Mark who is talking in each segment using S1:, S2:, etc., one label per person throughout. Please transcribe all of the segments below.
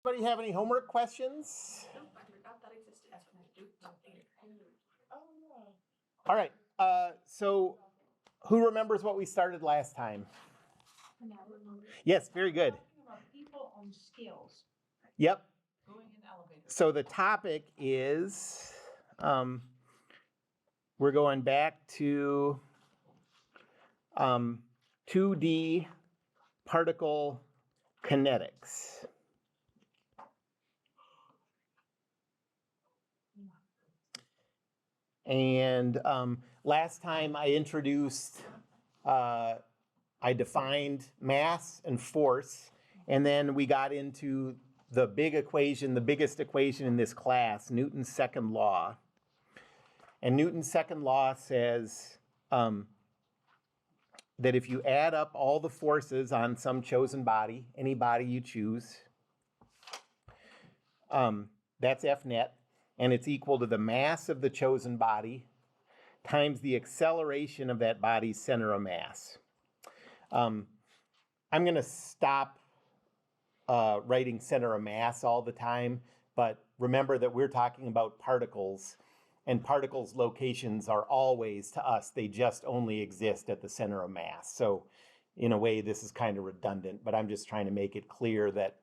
S1: Anybody have any homework questions?
S2: I forgot that existed.
S1: All right. So who remembers what we started last time? Yes, very good.
S3: Talking about people on scales
S1: Yep.
S3: going in elevators.
S1: So the topic is we're going back to 2D particle kinetics. And last time I introduced, I defined mass and force, and then we got into the big equation, the biggest equation in this class, Newton's second law. And Newton's second law says that if you add up all the forces on some chosen body, any body you choose, that's F net. And it's equal to the mass of the chosen body times the acceleration of that body's center of mass. I'm going to stop writing center of mass all the time, but remember that we're talking about particles, and particles' locations are always, to us, they just only exist at the center of mass. So in a way, this is kind of redundant, but I'm just trying to make it clear that,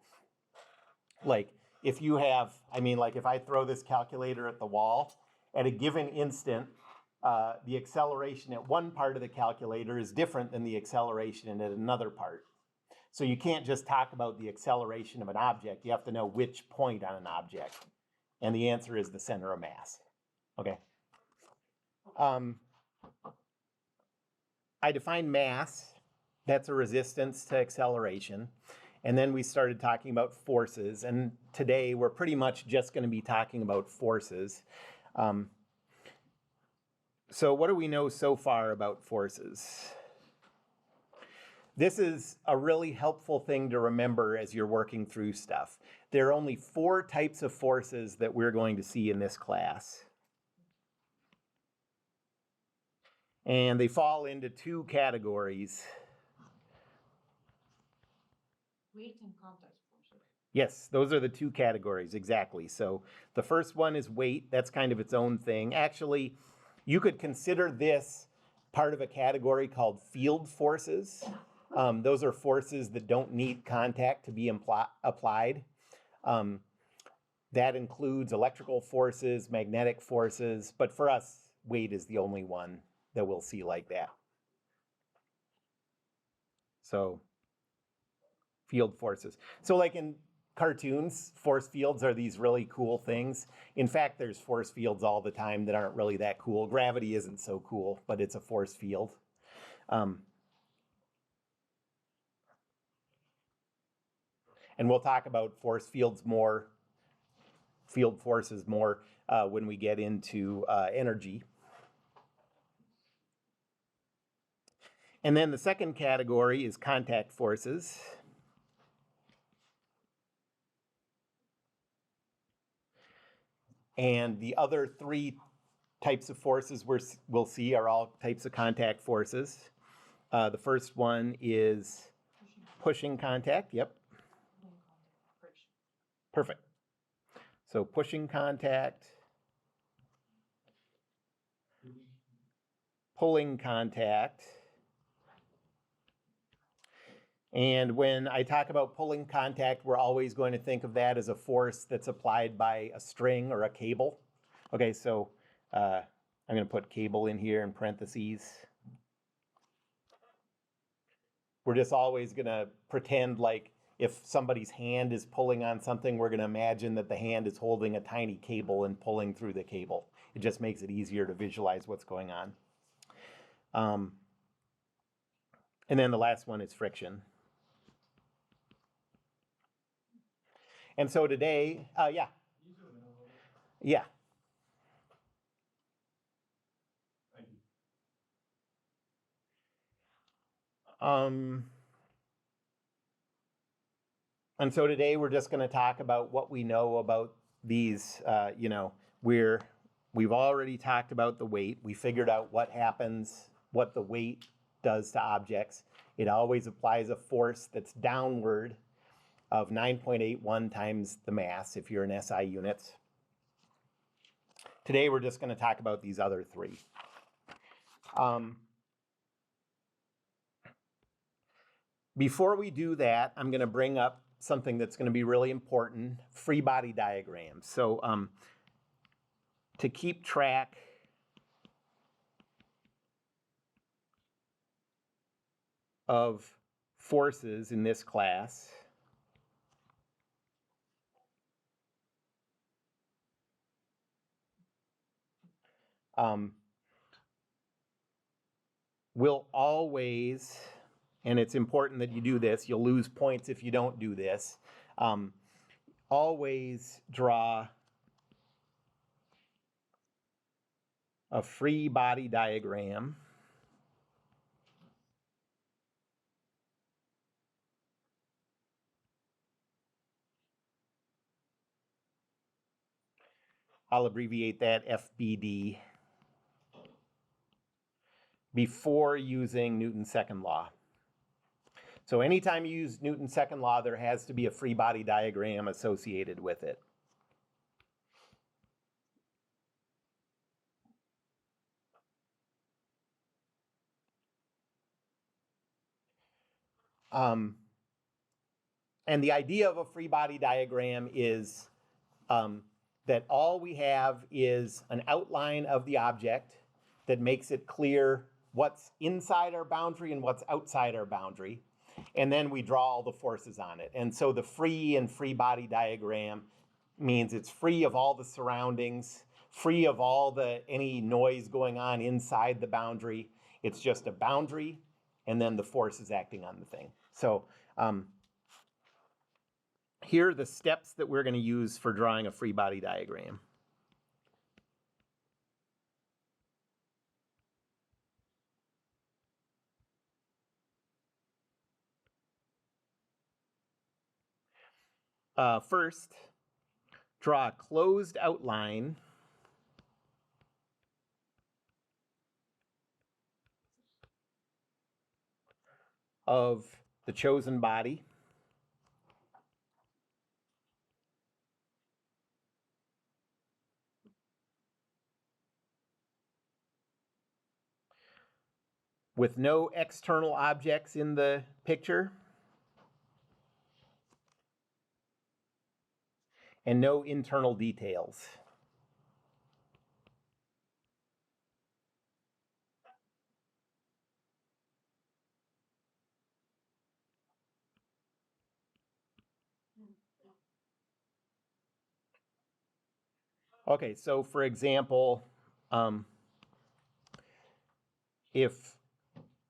S1: like, if you have, if I throw this calculator at the wall, at a given instant, the acceleration at one part of the calculator is different than the acceleration at another part. So you can't just talk about the acceleration of an object. You have to know which point on an object. And the answer is the center of mass. Okay. I defined mass. That's a resistance to acceleration. And then we started talking about forces, and today we're pretty much just going to be talking about forces. So what do we know so far about forces? This is a really helpful thing to remember as you're working through stuff. There are only 4 types of forces that we're going to see in this class. And they fall into 2 categories.
S3: Weight and contact forces.
S1: Yes, those are the 2 categories, exactly. So the first one is weight. That's kind of its own thing. Actually, you could consider this part of a category called field forces. Those are forces that don't need contact to be applied. That includes electrical forces, magnetic forces, but for us, weight is the only one that we'll see like that. So field forces. So like in cartoons, force fields are these really cool things. In fact, there's force fields all the time that aren't really that cool. Gravity isn't so cool, but it's a force field. And we'll talk about force fields more, field forces more when we get into energy. And then the second category is contact forces. And the other 3 types of forces we'll see are all types of contact forces. The first one is pushing contact. Yep. Perfect. So pushing contact, pulling contact. And when I talk about pulling contact, we're always going to think of that as a force that's applied by a string or a cable. Okay, so I'm going to put cable in here in parentheses. We're just always going to pretend like if somebody's hand is pulling on something, we're going to imagine that the hand is holding a tiny cable and pulling through the cable. It just makes it easier to visualize what's going on. And then the last one is friction. And so today, yeah. Yeah.
S4: Thank you.
S1: And so today we're just going to talk about what we know about these. We've already talked about the weight. We figured out what happens, what the weight does to objects. It always applies a force that's downward of 9.81 times the mass if you're in SI units. Today we're just going to talk about these other three. Before we do that, I'm going to bring up something that's going to be really important, free body diagrams. So to keep track of forces in this class, we'll always, and it's important that you do this, you'll lose points if you don't do this, always draw a free body diagram I'll abbreviate that FBD before using Newton's second law. So anytime you use Newton's second law, there has to be a free body diagram associated with it. And the idea of a free body diagram is that all we have is an outline of the object that makes it clear what's inside our boundary and what's outside our boundary. And then we draw all the forces on it. And so the free and free body diagram means it's free of all the surroundings, free of all any noise going on inside the boundary. It's just a boundary and then the force is acting on the thing. So here are the steps that we're going to use for drawing a free body diagram. First, draw a closed outline of the chosen body. With no external objects in the picture and no internal details. Okay, so for example, if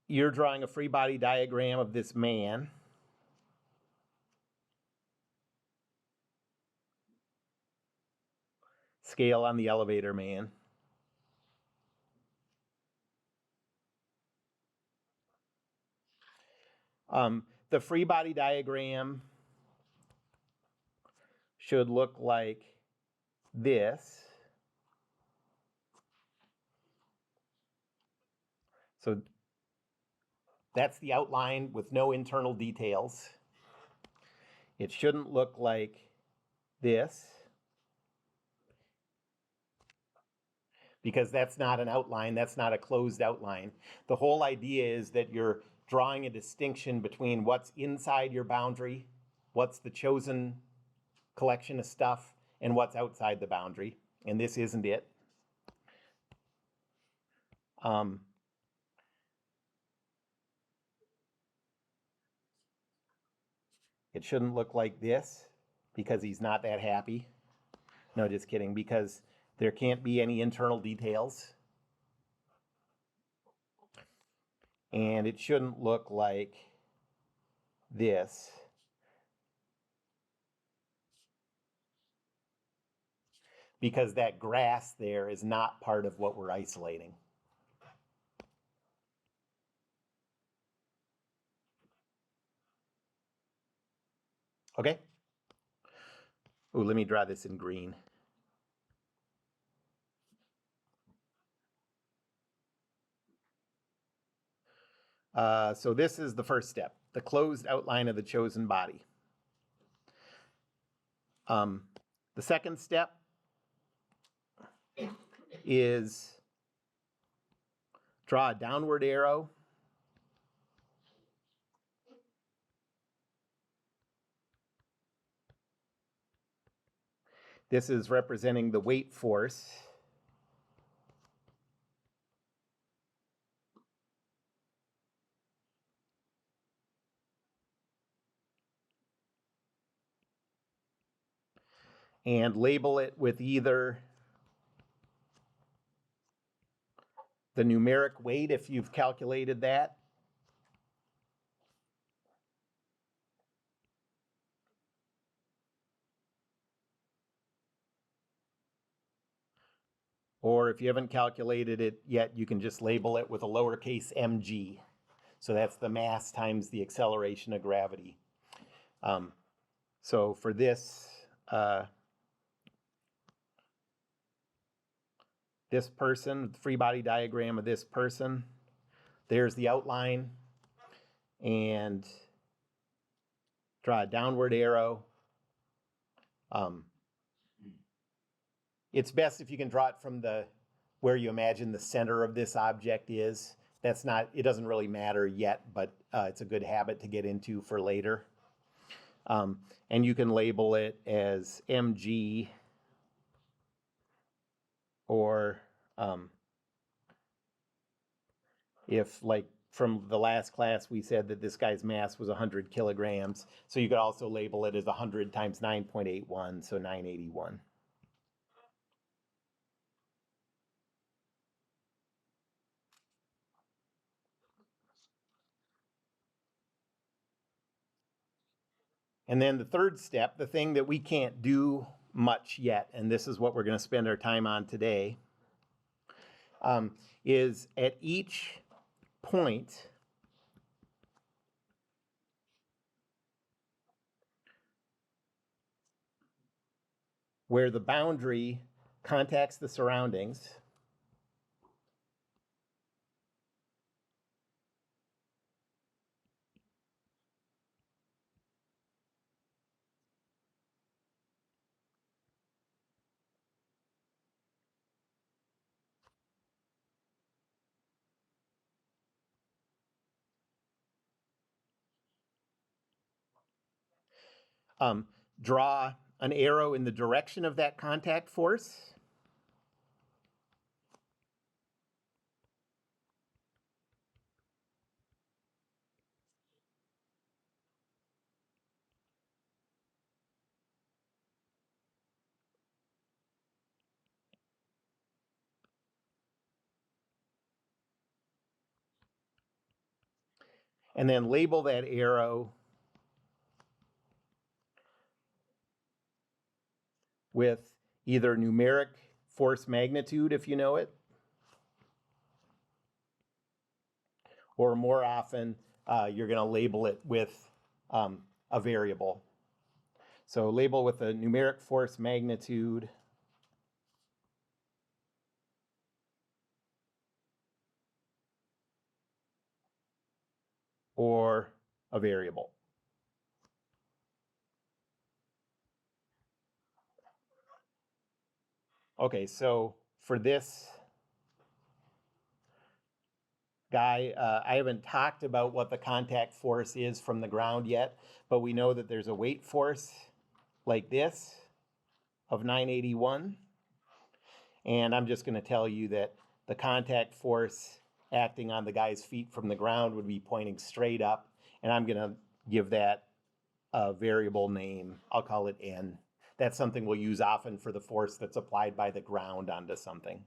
S1: you're drawing a free body diagram of this man, scale on the elevator man, the free body diagram should look like this. So that's the outline with no internal details. It shouldn't look like this, because that's not an outline, that's not a closed outline. The whole idea is that you're drawing a distinction between what's inside your boundary, what's the chosen collection of stuff, and what's outside the boundary, and this isn't it. It shouldn't look like this because he's not that happy. No, just kidding, because there can't be any internal details. And it shouldn't look like this because that grass there is not part of what we're isolating. Okay? Oh, let me draw this in green. So this is the first step, the closed outline of the chosen body. The second step is draw a downward arrow. This is representing the weight force. And label it with either the numeric weight, if you've calculated that, or if you haven't calculated it yet, you can just label it with a lowercase mg. So that's the mass times the acceleration of gravity. So for this, this person, the free body diagram of this person, there's the outline, and draw a downward arrow. It's best if you can draw it from where you imagine the center of this object is. It doesn't really matter yet, but it's a good habit to get into for later. And you can label it as mg, or if, like from the last class, we said that this guy's mass was 100 kilograms. So you could also label it as 100 times 9.81, so 981. And then the third step, the thing that we can't do much yet, and this is what we're going to spend our time on today, is at each point where the boundary contacts the surroundings, draw an arrow in the direction of that contact force. And then label that arrow with either numeric force magnitude, if you know it, or more often, you're going to label it with a variable. So label with a numeric force magnitude, or a variable. Okay, so for this guy, I haven't talked about what the contact force is from the ground yet, but we know that there's a weight force like this of 981. And I'm just going to tell you that the contact force acting on the guy's feet from the ground would be pointing straight up, and I'm going to give that a variable name. I'll call it n. That's something we'll use often for the force that's applied by the ground onto something.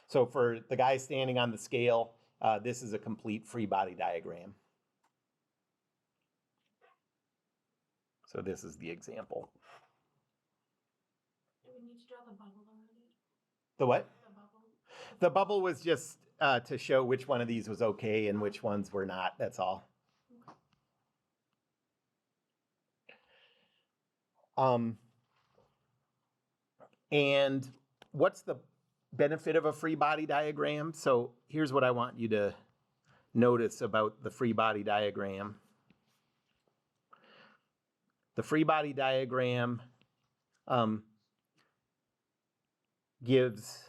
S1: So for the guy standing on the scale, this is a complete free body diagram. So this is the example.
S3: Do we need to draw the bubble already?
S1: The what?
S3: The bubble?
S1: The bubble was just to show which one of these was okay and which ones were not, that's all. And what's the benefit of a free body diagram? So here's what I want you to notice about the free body diagram. the free body diagram gives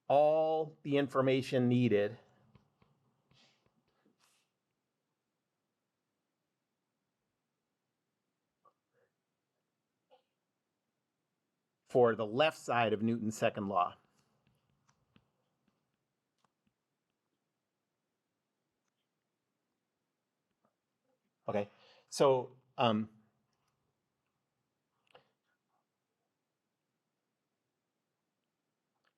S1: all the information needed for the left side of Newton's second law. Okay, so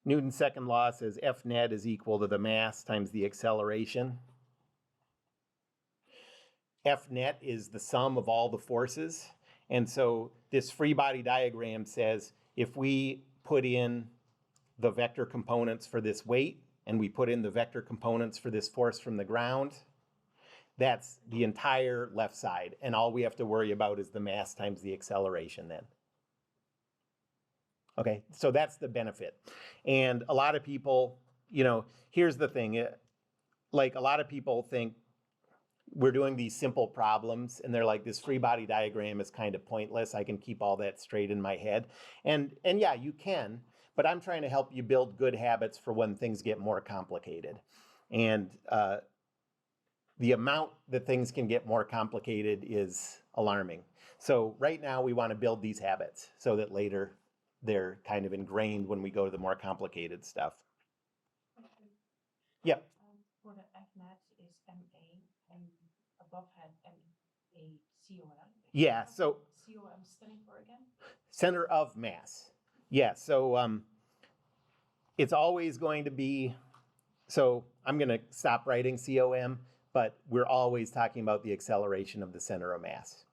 S1: Newton's second law says F net is equal to the mass times the acceleration. F net is the sum of all the forces. And so this free body diagram says if we put in the vector components for this weight and we put in the vector components for this force from the ground, that's the entire left side. And all we have to worry about is the mass times the acceleration then. Okay, so that's the benefit. And a lot of people, you know, here's the thing. Like a lot of people think we're doing these simple problems and they're like, this free body diagram is kind of pointless. I can keep all that straight in my head. And yeah, you can, but I'm trying to help you build good habits for when things get more complicated. And the amount that things can get more complicated is alarming. So right now we want to build these habits so that later they're kind of ingrained when we go to the more complicated stuff. Yep.
S3: For the FNet is MA and above had MACOM.
S1: Yeah, so
S3: COM standing for again?
S1: center of mass. Yeah, so it's always going to be, so I'm going to stop writing COM, but we're always talking about the acceleration of the center of mass.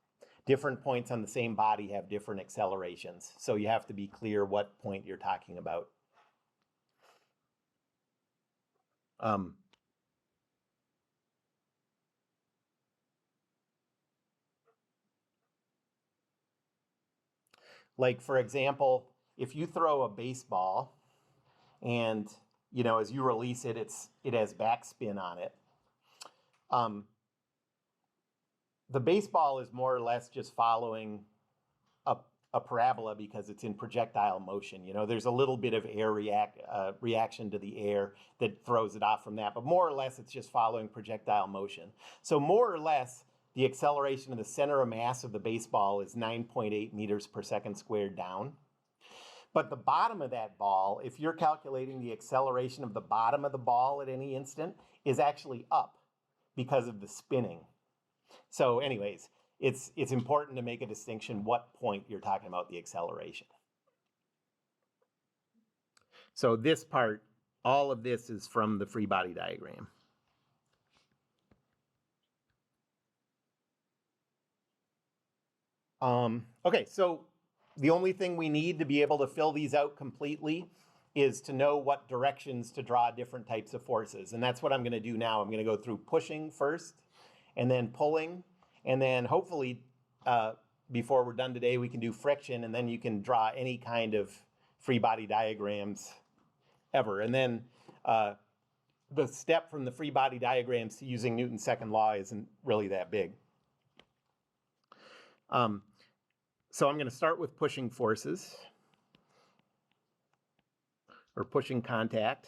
S1: Different points on the same body have different accelerations, so you have to be clear what point you're talking about. Like, for example, if you throw a baseball and, you know, as you release it, it has backspin on it. The baseball is more or less just following a parabola because it's in projectile motion. You know, there's a little bit of air reaction to the air that throws it off from that, but more or less it's just following projectile motion. So more or less, the acceleration of the center of mass of the baseball is 9.8 meters per second squared down. But the bottom of that ball, if you're calculating the acceleration of the bottom of the ball at any instant, is actually up because of the spinning. So anyways, it's important to make a distinction what point you're talking about the acceleration. So this part, all of this is from the free body diagram. Okay, so the only thing we need to be able to fill these out completely is to know what directions to draw different types of forces. And that's what I'm going to do now. I'm going to go through pushing first, and then pulling, and then hopefully before we're done today, we can do friction, and then you can draw any kind of free body diagrams ever. And then the step from the free body diagrams to using Newton's second law isn't really that big. So I'm going to start with pushing forces, or pushing contact.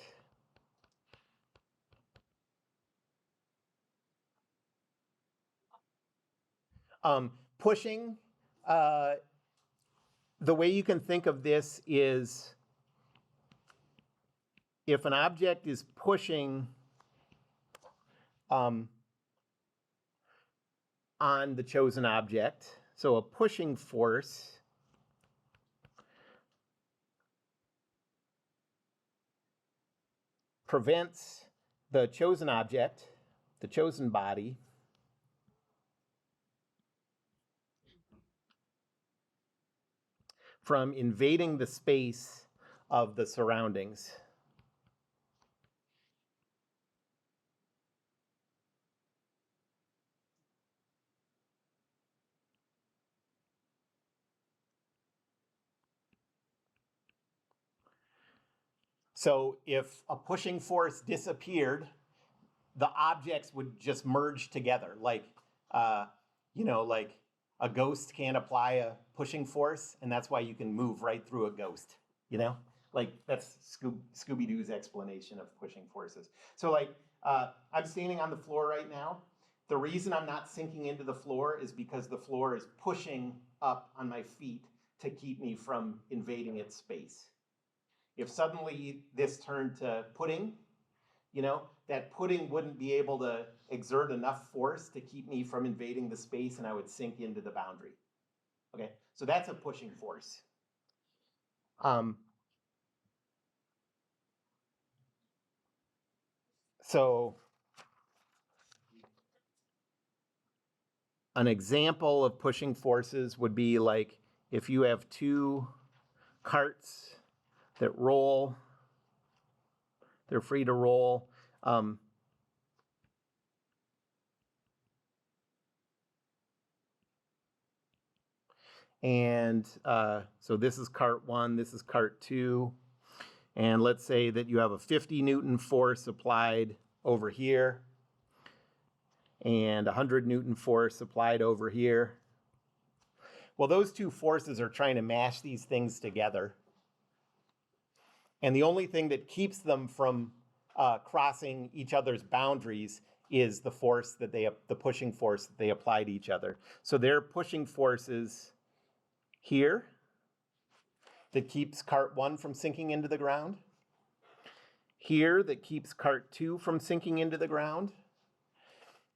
S1: Pushing, the way you can think of this is if an object is pushing on the chosen object, so a pushing force prevents the chosen object, the chosen body, from invading the space of the surroundings. So if a pushing force disappeared, the objects would just merge together. Like, you know, like a ghost can't apply a pushing force, and that's why you can move right through a ghost, you know? Like, that's Scooby-Doo's explanation of pushing forces. So, like, I'm standing on the floor right now. The reason I'm not sinking into the floor is because the floor is pushing up on my feet to keep me from invading its space. If suddenly this turned to pudding, you know, that pudding wouldn't be able to exert enough force to keep me from invading the space, and I would sink into the boundary. Okay, so that's a pushing force. So an example of pushing forces would be like if you have two carts that roll, they're free to roll. And so this is cart 1, this is cart 2. And let's say that you have a 50 Newton force applied over here and 100 Newton force applied over here. Well, those two forces are trying to mash these things together. And the only thing that keeps them from crossing each other's boundaries is the force that the pushing force that they apply to each other. So they're pushing forces here that keeps cart 1 from sinking into the ground. Here that keeps cart 2 from sinking into the ground.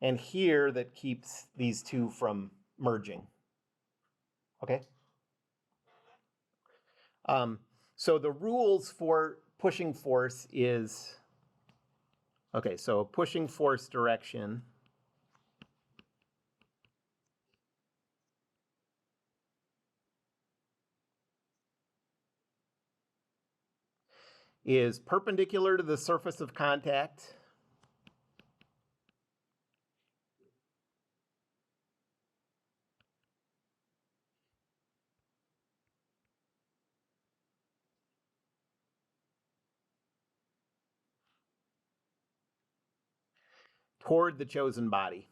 S1: And here that keeps these two from merging. Okay? So the rules for pushing force is, okay, so pushing force direction is perpendicular to the surface of contact toward the chosen body.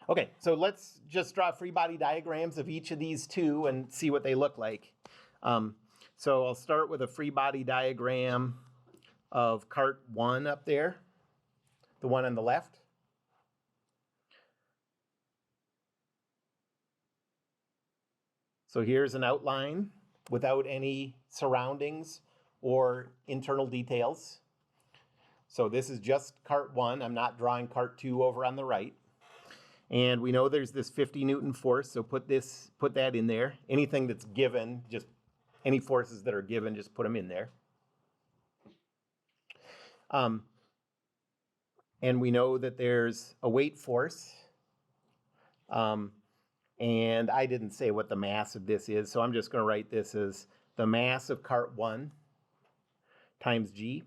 S1: Okay, so let's just draw free body diagrams of each of these two and see what they look like. So I'll start with a free body diagram of cart 1 up there, the one on the left. So here's an outline without any surroundings or internal details. So this is just cart 1. I'm not drawing cart 2 over on the right. And we know there's this 50 Newton force, so put that in there. Anything that's given, just any forces that are given, just put them in there. And we know that there's a weight force. And I didn't say what the mass of this is, so I'm just going to write this as the mass of cart 1 times G.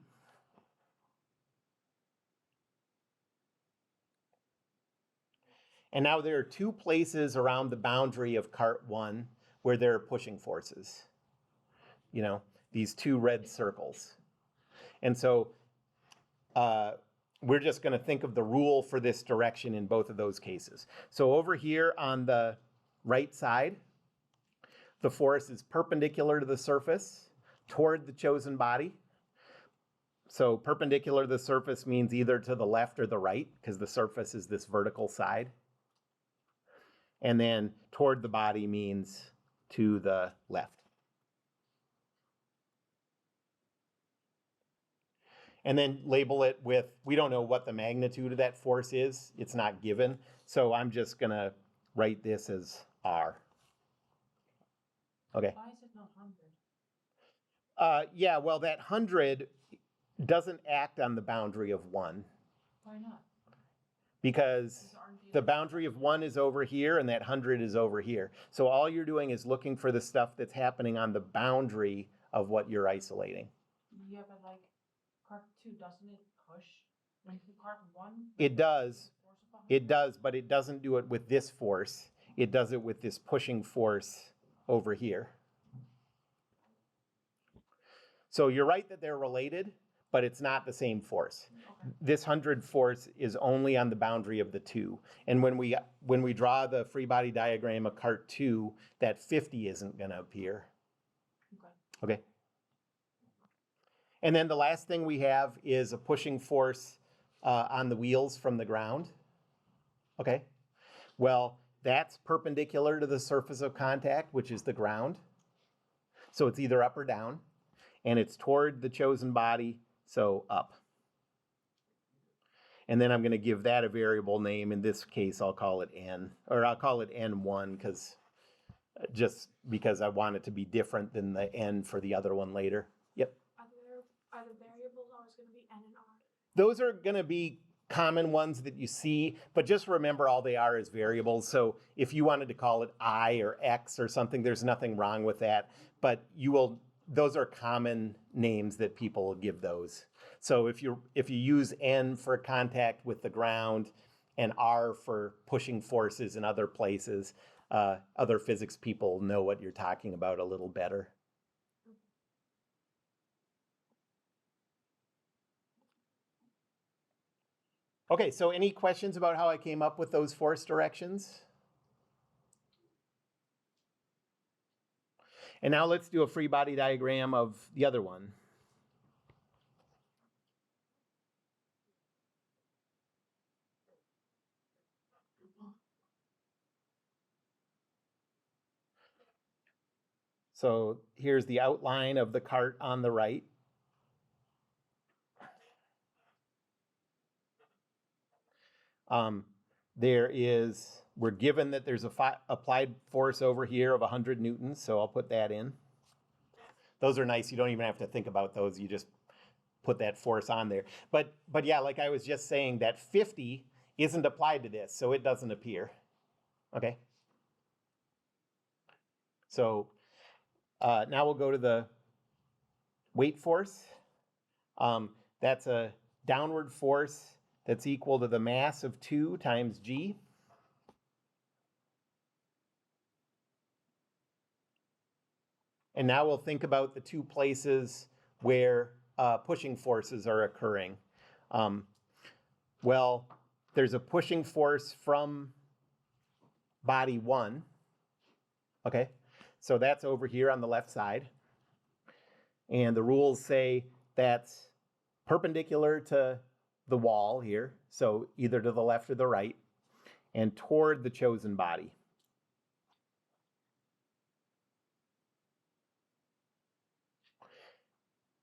S1: And now there are two places around the boundary of cart 1 where there are pushing forces. You know, these two red circles. And so we're just going to think of the rule for this direction in both of those cases. So over here on the right side, the force is perpendicular to the surface toward the chosen body. So perpendicular to the surface means either to the left or the right, because the surface is this vertical side. And then toward the body means to the left. And then label it with, we don't know what the magnitude of that force is. It's not given. So I'm just going to write this as R. Okay.
S3: Why is it not 100?
S1: Yeah, well, that 100 doesn't act on the boundary of 1.
S3: Why not?
S1: Because the boundary of 1 is over here and that 100 is over here. So all you're doing is looking for the stuff that's happening on the boundary of what you're isolating.
S3: Yeah, but like cart 2, doesn't it push? When cart 1?
S1: It does. It does, but it doesn't do it with this force. it does it with this pushing force over here. So you're right that they're related, but it's not the same force.
S3: Okay.
S1: This 100 force is only on the boundary of the two. And when we draw the free body diagram of cart 2, that 50 isn't going to appear.
S3: Okay.
S1: Okay. And then the last thing we have is a pushing force on the wheels from the ground. Okay. Well, that's perpendicular to the surface of contact, which is the ground. So it's either up or down. And it's toward the chosen body, so up. And then I'm going to give that a variable name. In this case, I'll call it n, or I'll call it n1 just because I want it to be different than the n for the other one later. Yep.
S3: Are the variables always going to be n and r?
S1: Those are going to be common ones that you see, but just remember all they are is variables. So if you wanted to call it I or X or something, there's nothing wrong with that. But those are common names that people will give those. So if you use N for contact with the ground and R for pushing forces in other places, other physics people know what you're talking about a little better. Okay, so any questions about how I came up with those force directions? And now let's do a free body diagram of the other one. So here's the outline of the cart on the right. We're given that there's a applied force over here of 100 newtons, so I'll put that in. Those are nice. You don't even have to think about those. You just put that force on there. But yeah, like I was just saying, that 50 isn't applied to this, so it doesn't appear. Okay? So now we'll go to the weight force. That's a downward force that's equal to the mass of 2 times g. And now we'll think about the two places where pushing forces are occurring. Well, there's a pushing force from body 1. Okay, so that's over here on the left side. And the rules say that's perpendicular to the wall here, so either to the left or the right, and toward the chosen body.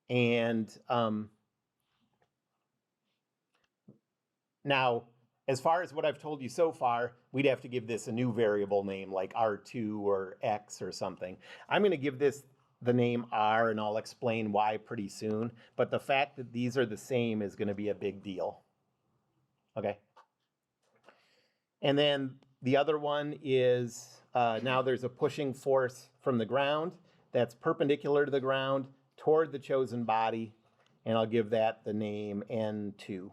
S1: And now, as far as what I've told you so far, we'd have to give this a new variable name like R2 or X or something. I'm going to give this the name R, and I'll explain why pretty soon. But the fact that these are the same is going to be a big deal. Okay. And then the other one is now there's a pushing force from the ground that's perpendicular to the ground toward the chosen body, and I'll give that the name N2.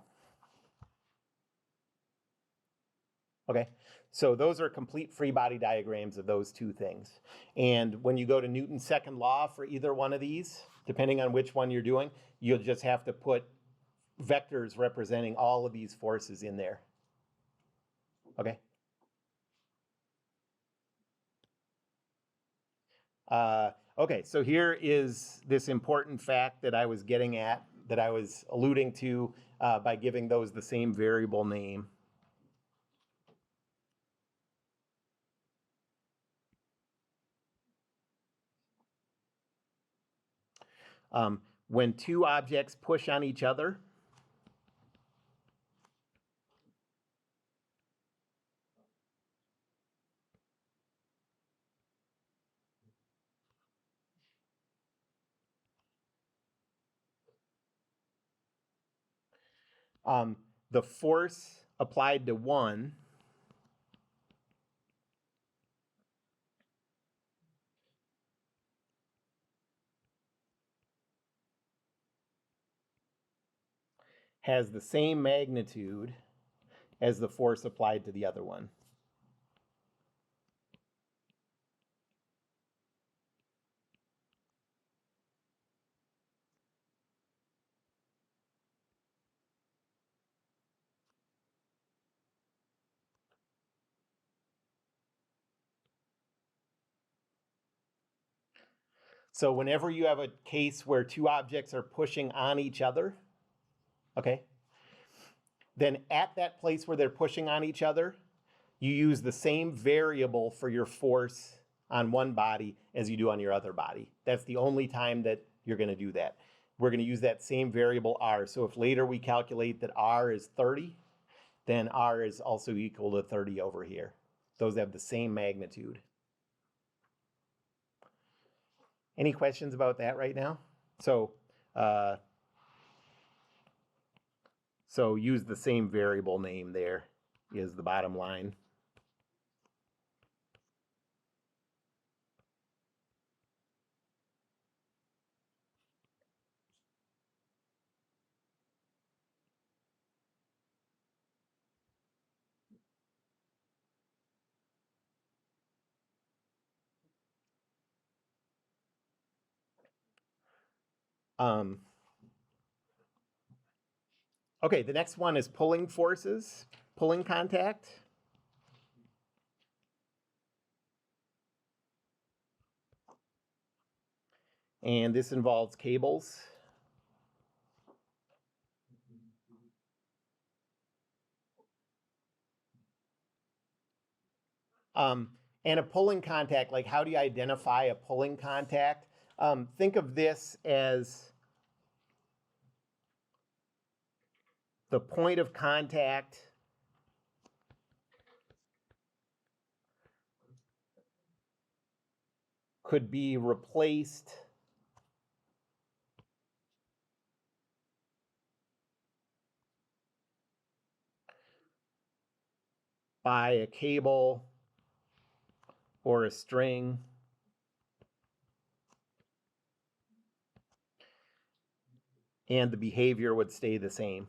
S1: Okay, so those are complete free body diagrams of those two things. And when you go to Newton's second law for either one of these, depending on which one you're doing, you'll just have to put vectors representing all of these forces in there. Okay. Okay, so here is this important fact that I was getting at, that I was alluding to by giving those the same variable name. When two objects push on each other, the force applied to one has the same magnitude as the force applied to the other one. So whenever you have a case where two objects are pushing on each other, okay, then at that place where they're pushing on each other, you use the same variable for your force on one body as you do on your other body. That's the only time that you're going to do that. We're going to use that same variable r. So if later we calculate that r is 30, then r is also equal to 30 over here. Those have the same magnitude. Any questions about that right now? So use the same variable name there is the bottom line. Okay, the next one is pulling forces, pulling contact. And this involves cables. And a pulling contact, like how do you identify a pulling contact? Think of this as the point of contact could be replaced by a cable or a string. And the behavior would stay the same.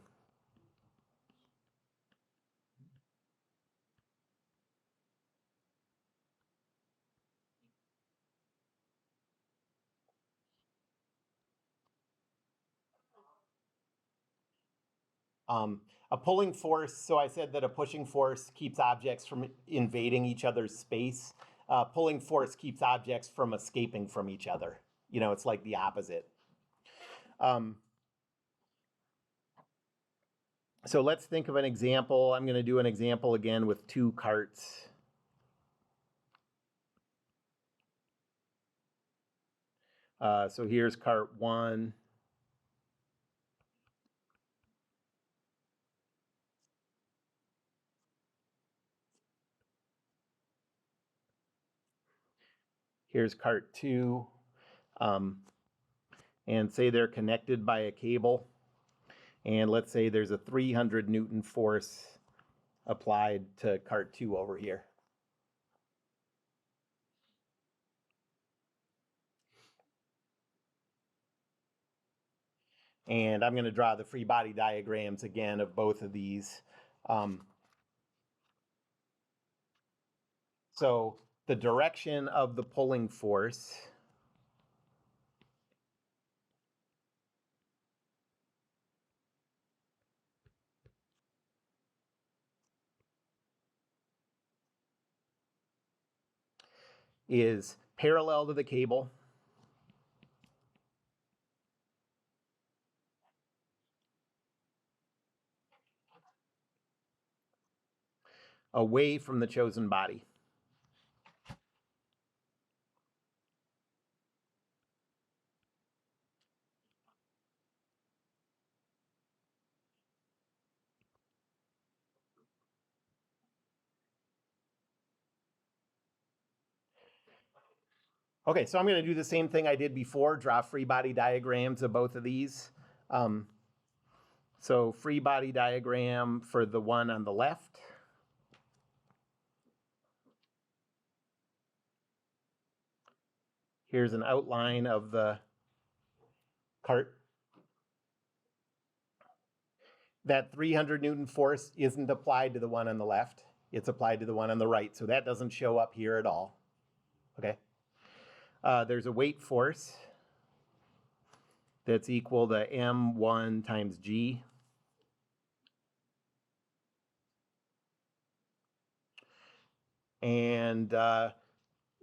S1: A pulling force, so I said that a pushing force keeps objects from invading each other's space. Pulling force keeps objects from escaping from each other. You know, it's like the opposite. So let's think of an example. I'm going to do an example again with two carts. So here's cart 1. Here's cart 2. And say they're connected by a cable. And let's say there's a 300 Newton force applied to cart 2 over here. And I'm going to draw the free body diagrams again of both of these. So the direction of the pulling force is parallel to the cable. Away from the chosen body. Okay, so I'm going to do the same thing I did before, draw free body diagrams of both of these. So free body diagram for the one on the left. Here's an outline of the cart. That 300 Newton force isn't applied to the one on the left. It's applied to the one on the right. So that doesn't show up here at all. Okay. There's a weight force that's equal to M1 times G. And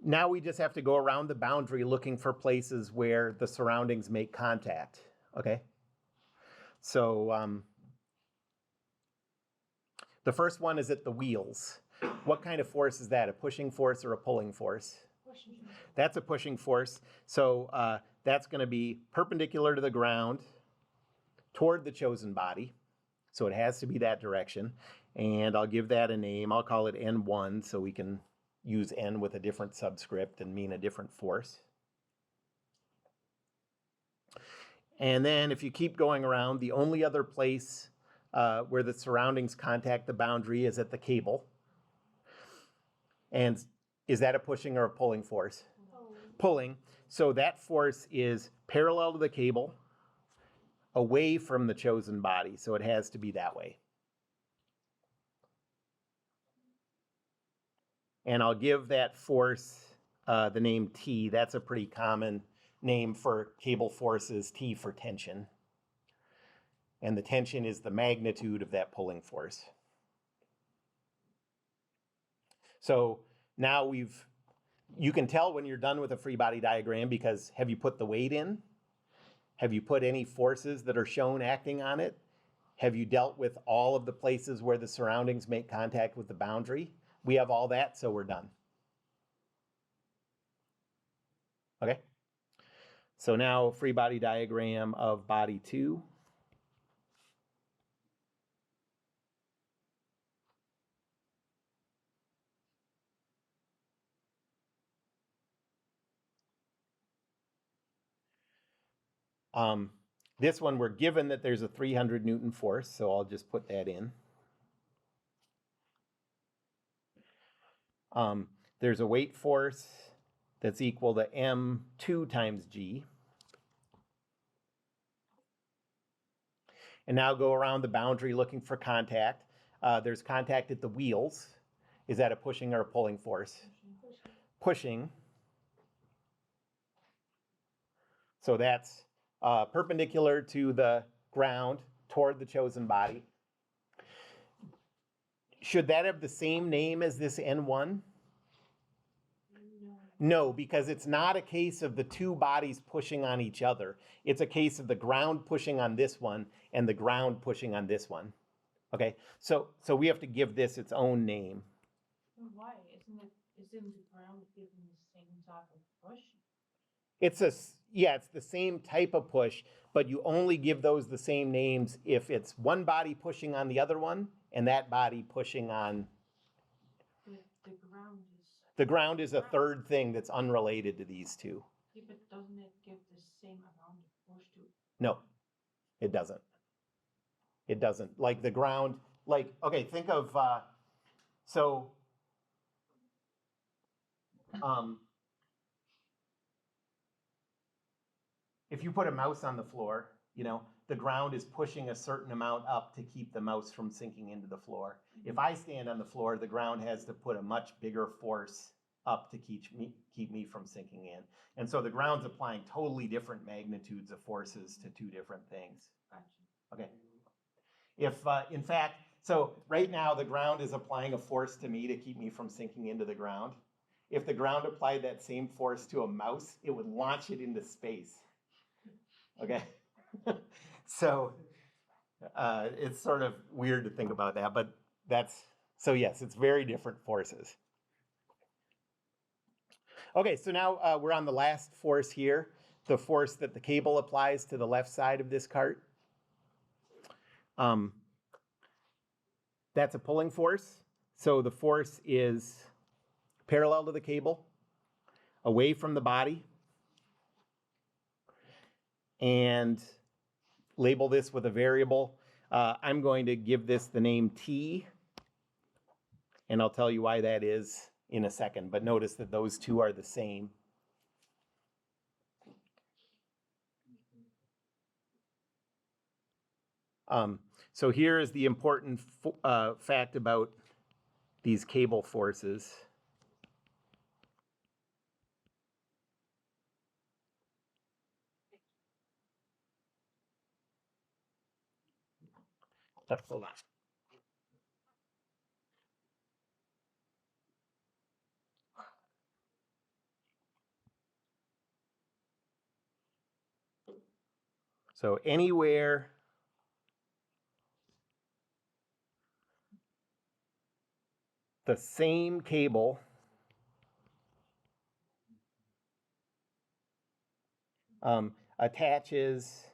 S1: Now we just have to go around the boundary looking for places where the surroundings make contact, okay? So the first one is at the wheels. What kind of force is that, a pushing force or a pulling force?
S3: Pushing.
S1: That's a pushing force. So that's going to be perpendicular to the ground toward the chosen body. So it has to be that direction. And I'll give that a name. I'll call it N1 so we can use N with a different subscript and mean a different force. And then if you keep going around, the only other place where the surroundings contact the boundary is at the cable. And is that a pushing or a pulling force? Pulling. So that force is parallel to the cable, away from the chosen body. So it has to be that way. And I'll give that force the name T. That's a pretty common name for cable forces, T for tension. And the tension is the magnitude of that pulling force. So now you can tell when you're done with a free body diagram because have you put the weight in? Have you put any forces that are shown acting on it? Have you dealt with all of the places where the surroundings make contact with the boundary? We have all that, so we're done. Okay? So now free body diagram of body 2. This one, we're given that there's a 300 Newton force, so I'll just put that in. There's a weight force that's equal to M2 times G. And now go around the boundary looking for contact. There's contact at the wheels. Is that a pushing or a pulling force? Pushing. So that's perpendicular to the ground toward the chosen body. Should that have the same name as this N1? No, because it's not a case of the two bodies pushing on each other. It's a case of the ground pushing on this one and the ground pushing on this one. Okay, so we have to give this its own name.
S3: Why? Isn't the ground given the same type of push?
S1: It's the same type of push, but you only give those the same names if it's one body pushing on the other one and that body pushing on.
S3: The ground is.
S1: The ground is a third thing that's unrelated to these two.
S3: Yeah, but doesn't it give the same amount of push to?
S1: No, it doesn't. It doesn't. Like the ground, okay, think of, if you put a mouse on the floor, the ground is pushing a certain amount up to keep the mouse from sinking into the floor. If I stand on the floor, the ground has to put a much bigger force up to keep me from sinking in. And so the ground's applying totally different magnitudes of forces to two different things. Okay. If, in fact, so right now the ground is applying a force to me to keep me from sinking into the ground. If the ground applied that same force to a mouse, it would launch it into space. Okay? So it's sort of weird to think about that, but so yes, it's very different forces. Okay, so now we're on the last force here, the force that the cable applies to the left side of this cart. That's a pulling force. So the force is parallel to the cable, away from the body. And label this with a variable. I'm going to give this the name T, and I'll tell you why that is in a second, but notice that those two are the same. So here is the important fact about these cable forces. Hold on. So anywhere the same cable attaches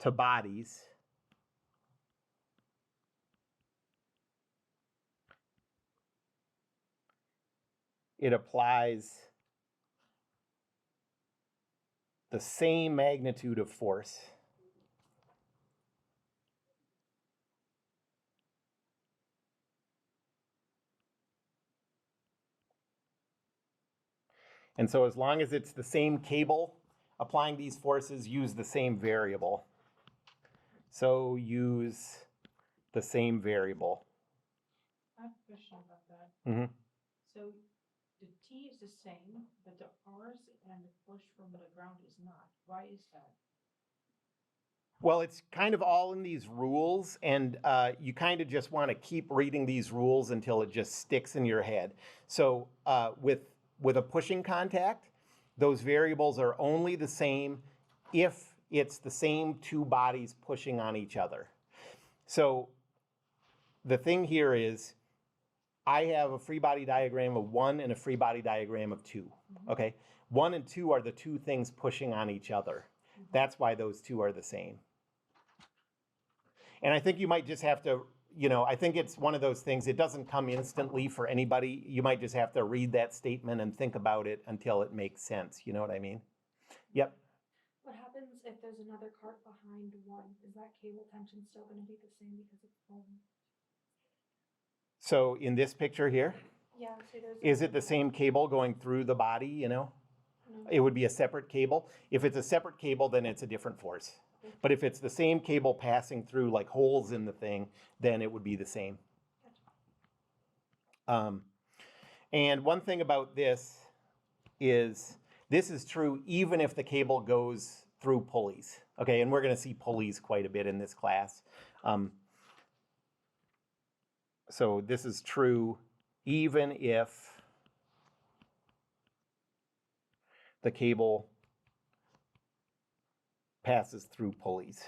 S1: to bodies, it applies the same magnitude of force and so as long as it's the same cable applying these forces, use the same variable. So use the same variable.
S3: I have a question about that.
S1: Mhm.
S3: So the T is the same, but the R's and the push from the ground is not. Why is that?
S1: Well, it's kind of all in these rules, and you kind of just want to keep reading these rules until it just sticks in your head. So with a pushing contact, those variables are only the same if it's the same two bodies pushing on each other. So the thing here is, I have a free body diagram of 1 and a free body diagram of 2. Okay, 1 and 2 are the two things pushing on each other. That's why those two are the same. And I think you might just have to, I think it's one of those things, it doesn't come instantly for anybody. You might just have to read that statement and think about it until it makes sense. You know what I mean? Yep.
S2: What happens if there's another cart behind one? Is that cable tension still gonna be the same because it's pulling?
S1: So in this picture here,
S2: Yeah, so there's.
S1: is it the same cable going through the body,
S2: No.
S1: It would be a separate cable. If it's a separate cable, then it's a different force. But if it's the same cable passing through like holes in the thing, then it would be the same. And one thing about this is true even if the cable goes through pulleys. Okay, and we're going to see pulleys quite a bit in this class. So this is true even if the cable passes through pulleys.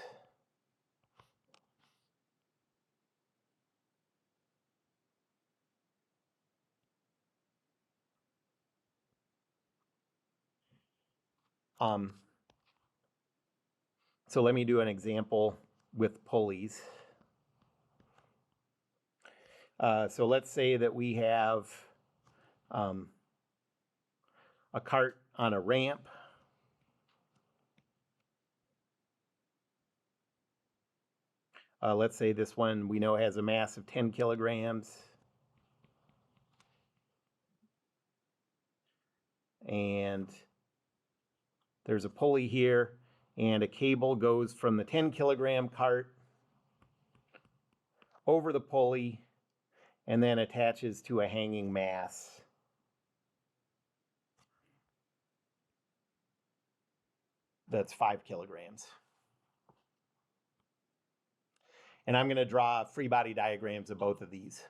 S1: So let me do an example with pulleys. So let's say that we have a cart on a ramp. Let's say this one we know has a mass of 10 kilograms. And there's a pulley here, and a cable goes from the 10 kilogram cart over the pulley and then attaches to a hanging mass. That's 5 kilograms. And I'm going to draw free body diagrams of both of these.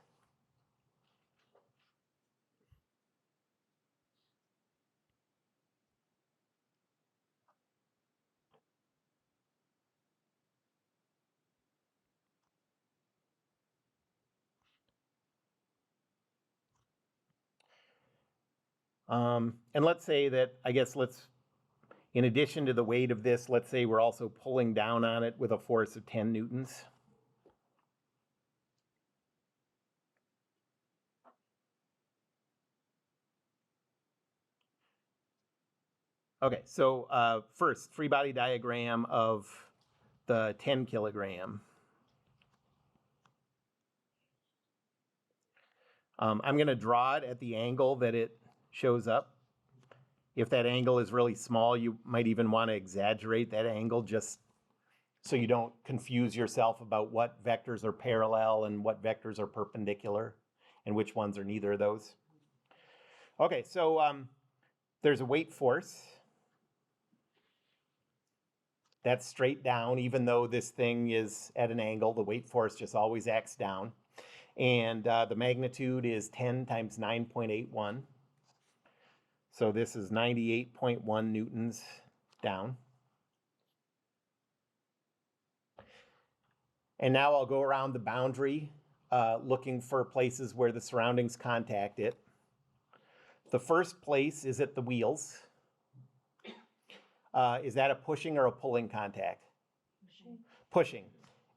S1: And let's say that, in addition to the weight of this, let's say we're also pulling down on it with a force of 10 newtons. Okay, so first, free body diagram of the 10 kilogram. I'm going to draw it at the angle that it shows up. If that angle is really small, you might even want to exaggerate that angle just so you don't confuse yourself about what vectors are parallel and what vectors are perpendicular and which ones are neither of those. Okay, so there's a weight force. That's straight down, even though this thing is at an angle, the weight force just always acts down. And the magnitude is 10 times 9.81. So this is 98.1 newtons down. And now I'll go around the boundary looking for places where the surroundings contact it. The first place is at the wheels. Is that a pushing or a pulling contact? Pushing.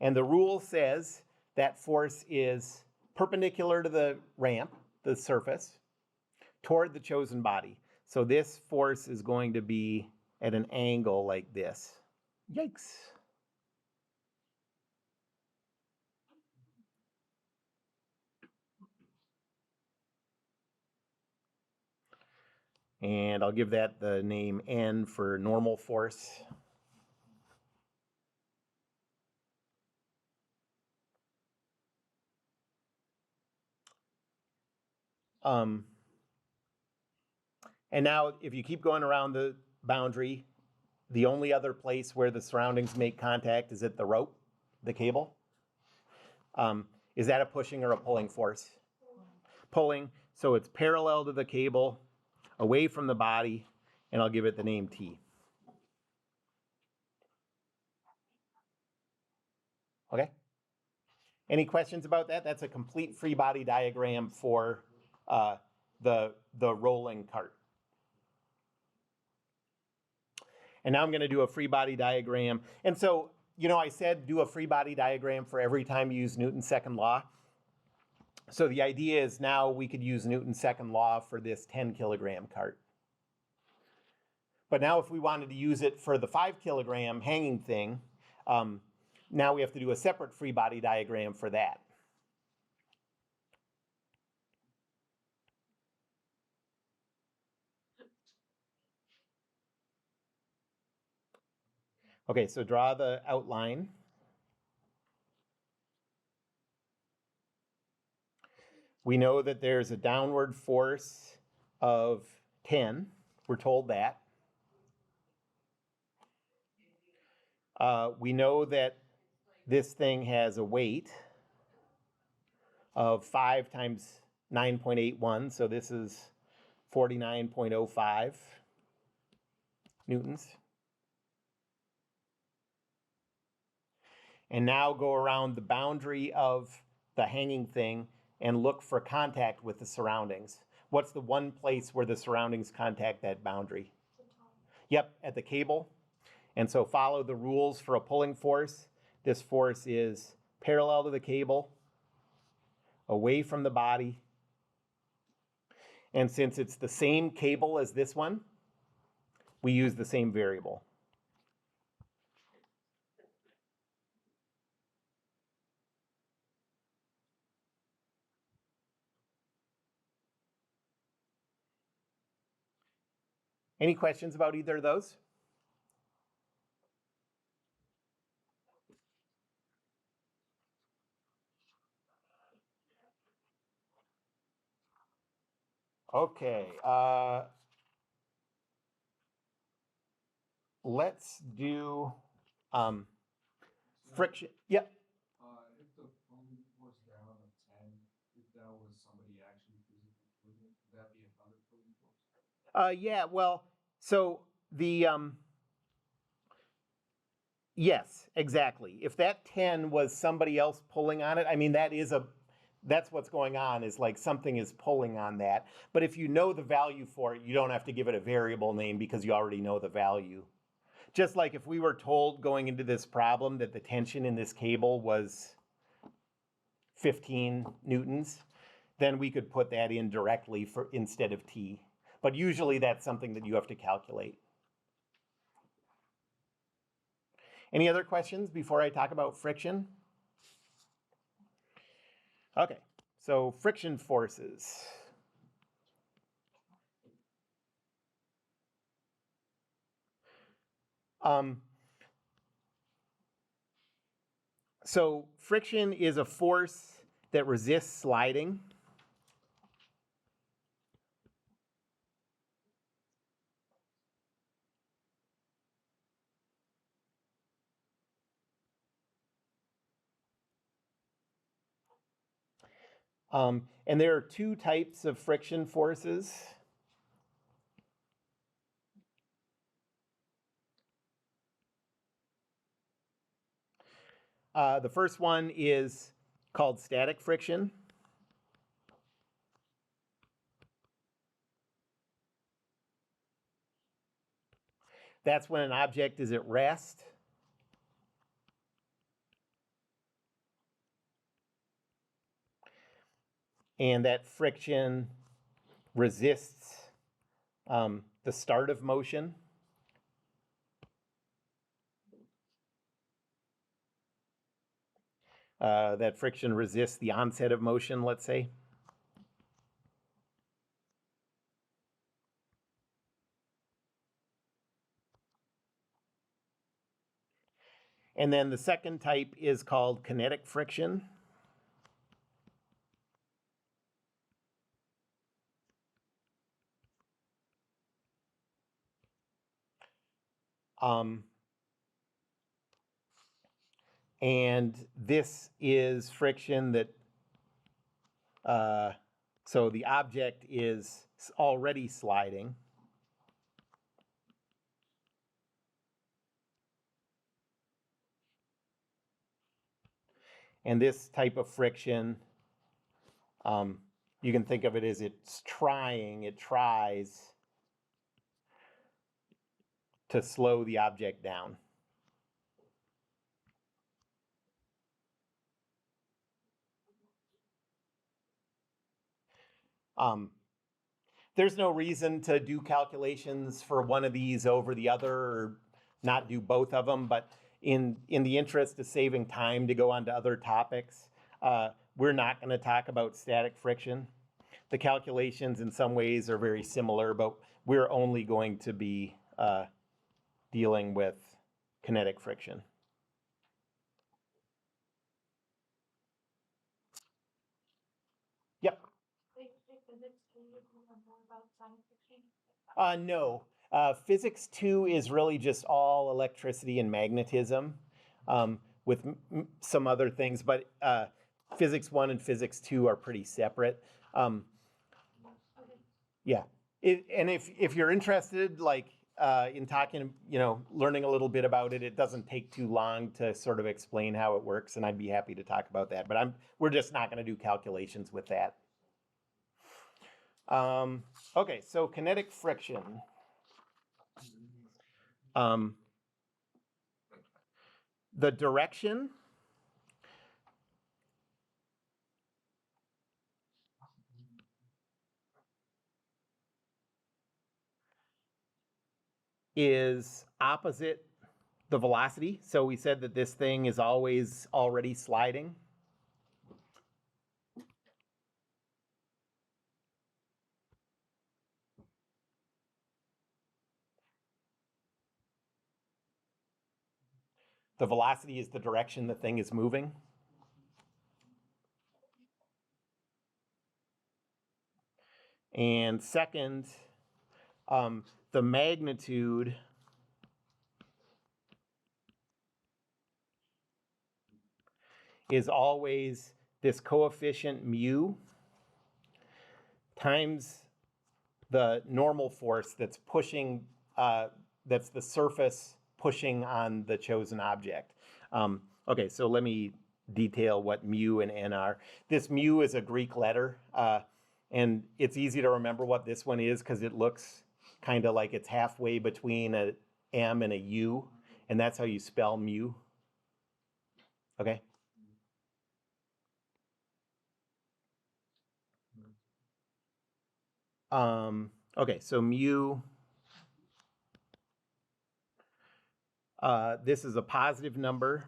S1: And the rule says that force is perpendicular to the ramp, the surface, toward the chosen body. So this force is going to be at an angle like this. Yikes. And I'll give that the name N for normal force. And now if you keep going around the boundary, the only other place where the surroundings make contact is at the rope, the cable. Is that a pushing or a pulling force? Pulling, so it's parallel to the cable, away from the body, and I'll give it the name T. Okay? Any questions about that? That's a complete free body diagram for the rolling cart. And now I'm going to do a free body diagram. And so, you know, I said do a free body diagram for every time you use Newton's second law. So the idea is now we could use Newton's second law for this 10 kilogram cart. But now if we wanted to use it for the 5 kilogram hanging thing, now we have to do a separate free body diagram for that. Okay, so draw the outline. We know that there's a downward force of 10. We're told that. We know that this thing has a weight of 5 times 9.81, so this is 49.05 newtons. And now go around the boundary of the hanging thing and look for contact with the surroundings. What's the one place where the surroundings contact that boundary? Yep, at the cable. And so follow the rules for a pulling force. This force is parallel to the cable, away from the body. And since it's the same cable as this one, we use the same variable. Any questions about either of those? Okay, let's do friction. Yep.
S4: If the pulling force down of 10, if that was somebody actually physically pulling it, would that be another pulling force?
S1: Yeah, well, so the, yes, exactly. If that 10 was somebody else pulling on it, I mean, that's what's going on, is like something is pulling on that. But if you know the value for it, you don't have to give it a variable name because you already know the value. Just like if we were told going into this problem that the tension in this cable was 15 newtons, then we could put that in directly for instead of T. But usually that's something that you have to calculate. Any other questions before I talk about friction? Okay, so friction forces. So friction is a force that resists sliding. And there are two types of friction forces. The first one is called static friction. That's when an object is at rest. And that friction resists the start of motion. That friction resists the onset of motion, let's say. And then the second type is called kinetic friction. And this is friction that, so the object is already sliding. And this type of friction, you can think of it as it tries to slow the object down. There's no reason to do calculations for one of these over the other or not do both of them, but in the interest of saving time to go on to other topics, we're not going to talk about static friction. The calculations in some ways are very similar, but we're only going to be dealing with kinetic friction. Yep. No. Physics 2 is really just all electricity and magnetism with some other things, but Physics 1 and Physics 2 are pretty separate. Yeah. And if you're interested, like in talking, learning a little bit about it, it doesn't take too long to sort of explain how it works, and I'd be happy to talk about that. But we're just not going to do calculations with that. Okay, so kinetic friction. The direction is opposite the velocity. So we said that this thing is always already sliding. The velocity is the direction the thing is moving. And second, the magnitude is always this coefficient mu times the normal force that's pushing, that's the surface pushing on the chosen object. Okay, so let me detail what mu and n are. This mu is a Greek letter, and it's easy to remember what this one is because it looks kind of like it's halfway between a m and a u, and that's how you spell mu. Okay. Okay, so mu, this is a positive number.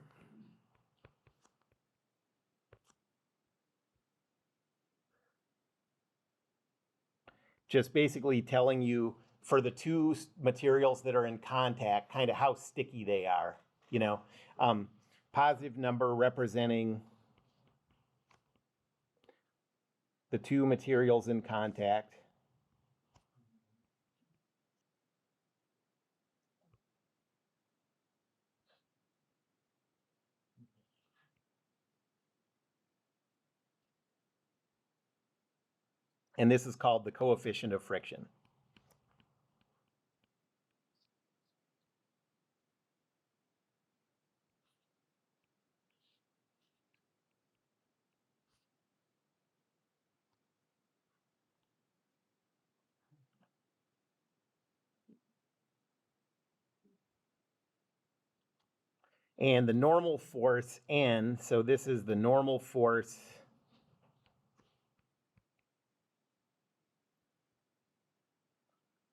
S1: Just basically telling you for the two materials that are in contact, kind of how sticky they are, positive number representing the two materials in contact. And this is called the coefficient of friction. And the normal force N, so this is the normal force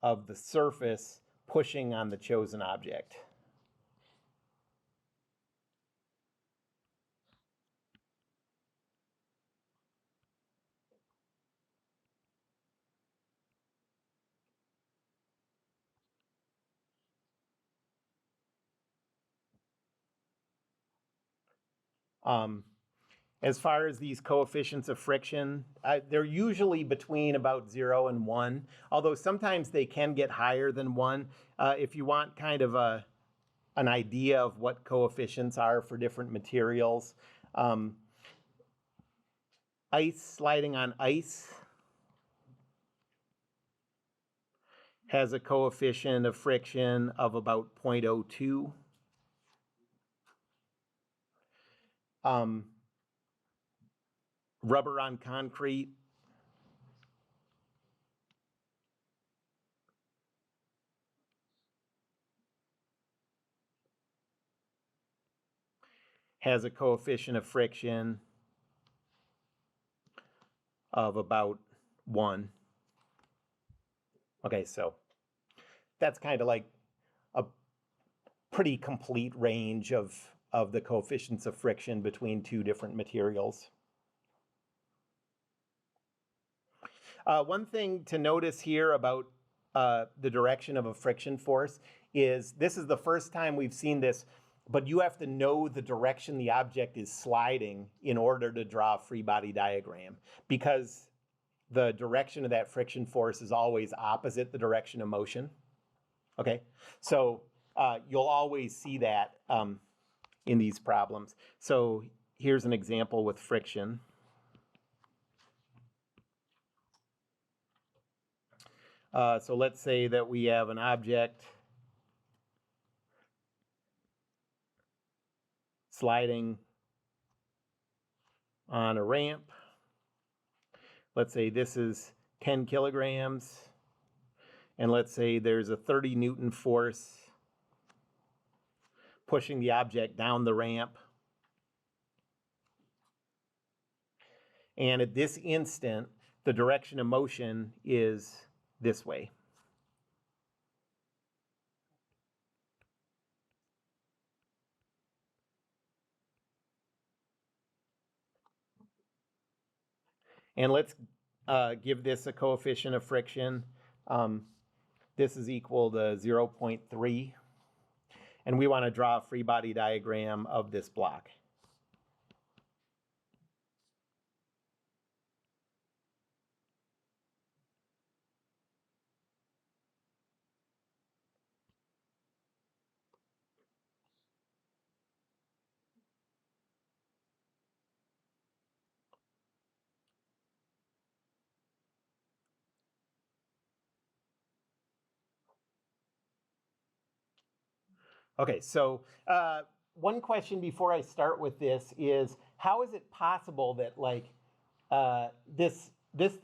S1: of the surface pushing on the chosen object. As far as these coefficients of friction, they're usually between about 0 and 1, although sometimes they can get higher than 1. If you want kind of an idea of what coefficients are for different materials, ice sliding on ice has a coefficient of friction of about 0.02. Rubber on concrete has a coefficient of friction of about 1. Okay, so that's kind of like a pretty complete range of the coefficients of friction between two different materials. One thing to notice here about the direction of a friction force is this is the first time we've seen this, but you have to know the direction the object is sliding in order to draw a free body diagram, because the direction of that friction force is always opposite the direction of motion. Okay, so you'll always see that in these problems. So here's an example with friction. So let's say that we have an object sliding on a ramp. Let's say this is 10 kilograms. And let's say there's a 30 Newton force pushing the object down the ramp. And at this instant, the direction of motion is this way. And let's give this a coefficient of friction. This is equal to 0.3. And we want to draw a free body diagram of this block. Okay, so one question before I start with this is, how is it possible that like this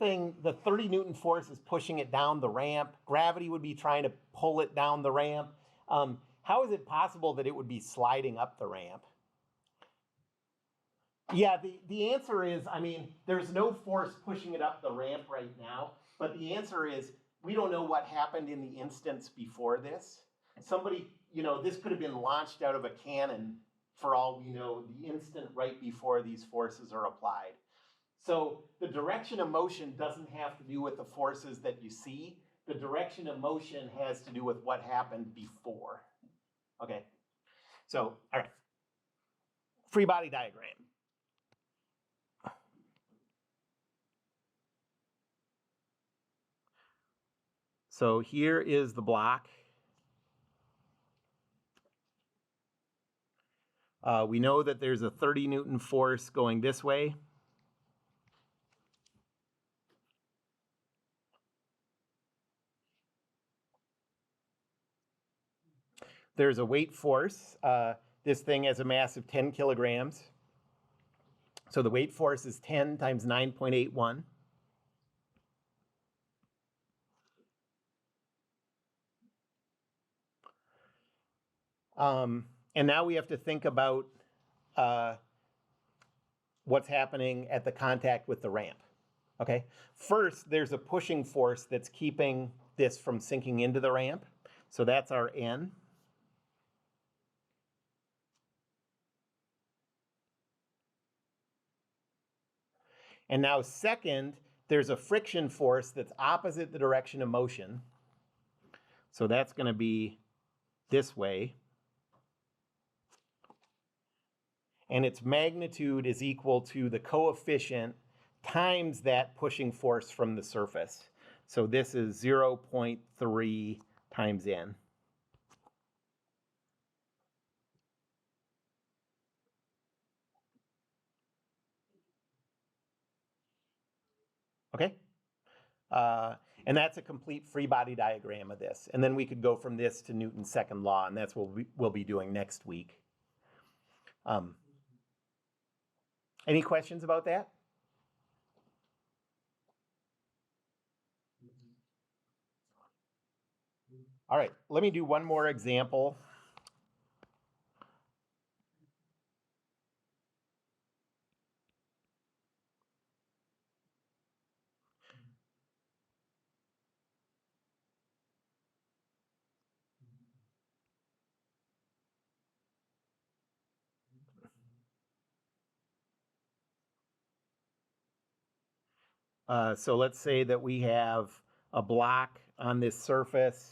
S1: thing, the 30 Newton force is pushing it down the ramp, gravity would be trying to pull it down the ramp. How is it possible that it would be sliding up the ramp? Yeah, the answer is, I mean, there's no force pushing it up the ramp right now, but the answer is, we don't know what happened in the instance before this. Somebody, this could have been launched out of a cannon for all we know, the instant right before these forces are applied. So the direction of motion doesn't have to do with the forces that you see. The direction of motion has to do with what happened before. Okay, so, all right. Free body diagram. So here is the block. We know that there's a 30 Newton force going this way. There's a weight force. This thing has a mass of 10 kilograms. So the weight force is 10 times 9.81. And now we have to think about what's happening at the contact with the ramp. Okay, first there's a pushing force that's keeping this from sinking into the ramp. So that's our N. And now second, there's a friction force that's opposite the direction of motion. So that's going to be this way. And its magnitude is equal to the coefficient times that pushing force from the surface. So this is 0.3 times N. Okay? And that's a complete free body diagram of this. And then we could go from this to Newton's second law, and that's what we'll be doing next week. Any questions about that? All right, let me do one more example. So let's say that we have a block on this surface.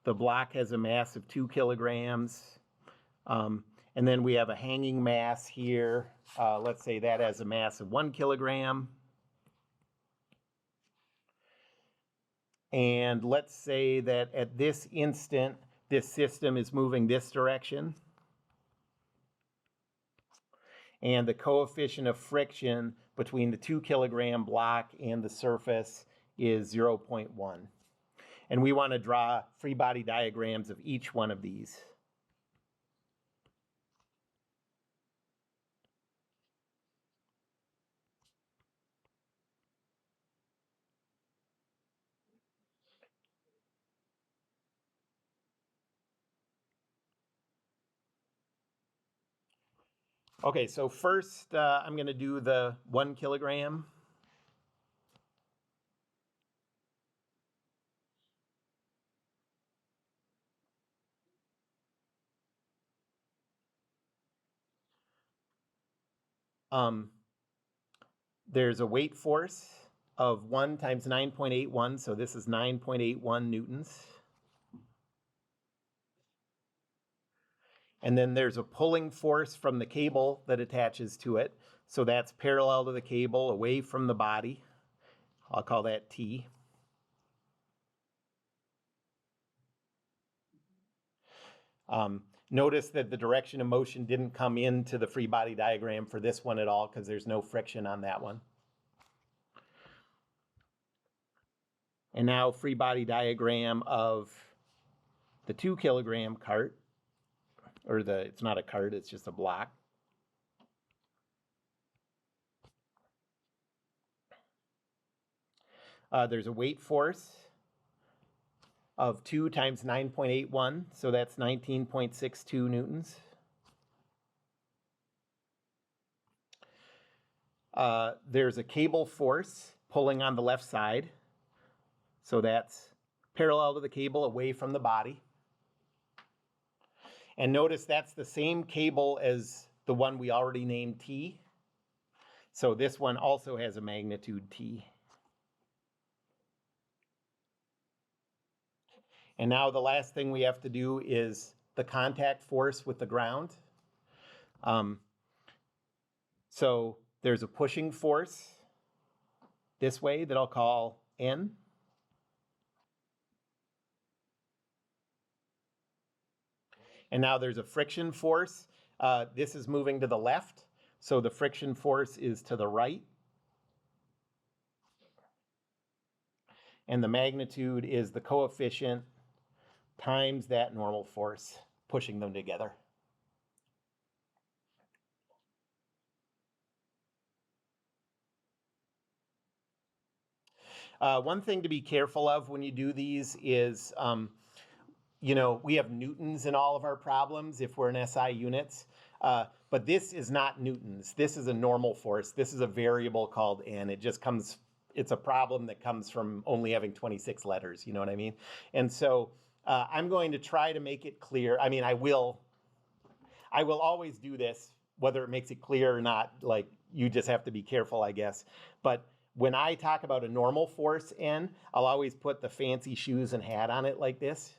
S1: The block has a mass of 2 kilograms. And then we have a hanging mass here. Let's say that has a mass of 1 kilogram. And let's say that at this instant, this system is moving this direction. And the coefficient of friction between the 2 kilogram block and the surface is 0.1. And we want to draw free body diagrams of each one of these. Okay, so first I'm going to do the 1 kilogram. There's a weight force of 1 times 9.81, so this is 9.81 newtons. And then there's a pulling force from the cable that attaches to it. So that's parallel to the cable, away from the body. I'll call that T. Notice that the direction of motion didn't come into the free body diagram for this one at all because there's no friction on that one. And now free body diagram of the 2 kilogram cart, or it's not a cart, it's just a block. There's a weight force of 2 times 9.81, so that's 19.62 newtons. There's a cable force pulling on the left side, so that's parallel to the cable, away from the body. And notice that's the same cable as the one we already named T. So this one also has a magnitude T. And now the last thing we have to do is the contact force with the ground. So there's a pushing force this way that I'll call N. And now there's a friction force. This is moving to the left, so the friction force is to the right. And the magnitude is the coefficient times that normal force, pushing them together. One thing to be careful of when you do these is you know, we have newtons in all of our problems if we're in SI units. But this is not newtons. This is a normal force. This is a variable called N. It just comes, it's a problem that comes from only having 26 letters, you know what I mean? And so I'm going to try to make it clear. I mean, I will always do this, whether it makes it clear or not. Like, you just have to be careful, I guess. But when I talk about a normal force N, I'll always put the fancy shoes and hat on it like this.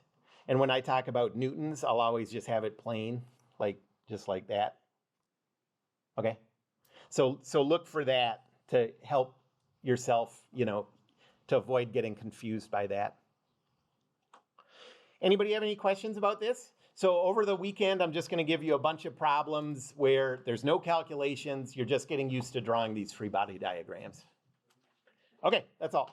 S1: And when I talk about newtons, I'll always just have it plain, like just like that. Okay? So look for that to help yourself, you know, to avoid getting confused by that. Anybody have any questions about this? So over the weekend, I'm just going to give you a bunch of problems where there's no calculations. You're just getting used to drawing these free body diagrams. Okay, that's all.